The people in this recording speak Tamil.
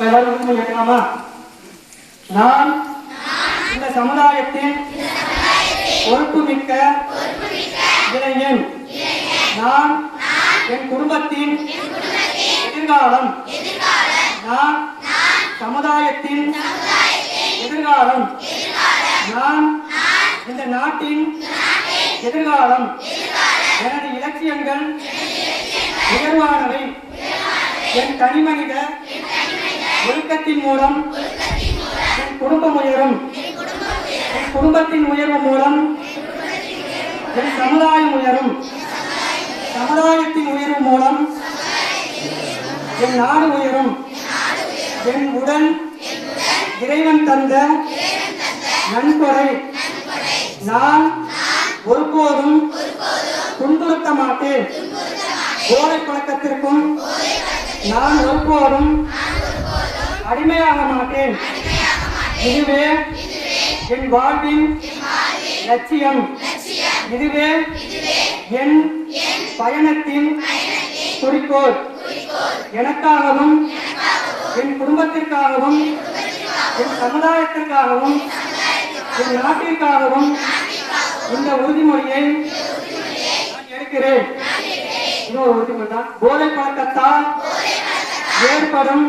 எல்லாரும் கேட்கலாமா? நான் இந்த சமுதாயத்தின் பொறுப்புமிக்க இளைஞன். நான் என் குடும்பத்தின் எதிர்காலம். நான் சமுதாயத்தின் எதிர்காலம். நான் இந்த நாட்டின் எதிர்காலம். எனது இலட்சியங்கள் உயர்வானவை. என் தனிமனித ஒழுக்கத்தின் மூலம் என் குடும்பம் உயரும். என் குடும்பத்தின் உயர்வு மூலம் என் சமுதாயம் உயரும். சமுதாயத்தின் உயர்வு மூலம் என் நாடு உயரும். என் உடல் இறைவன் தந்த நன்கொடை. நான் ஒருபோதும் துன்புறுத்த மாட்டேன். போதை பழக்கத்திற்கும் நான் ஒருபோதும் அடிமையாக மாட்டேன். இதுவே என் வாழ்வின் லட்சியம். இதுவே என் பயணத்தின் குறிக்கோள். எனக்காகவும் என் குடும்பத்திற்காகவும் என் சமுதாயத்திற்காகவும் என் நாட்டிற்காகவும் இந்த உறுதிமொழியை நான் எடுக்கிறேன். இன்னொரு உறுதிமொழி தான், போதை பழக்கத்தால் ஏற்படும்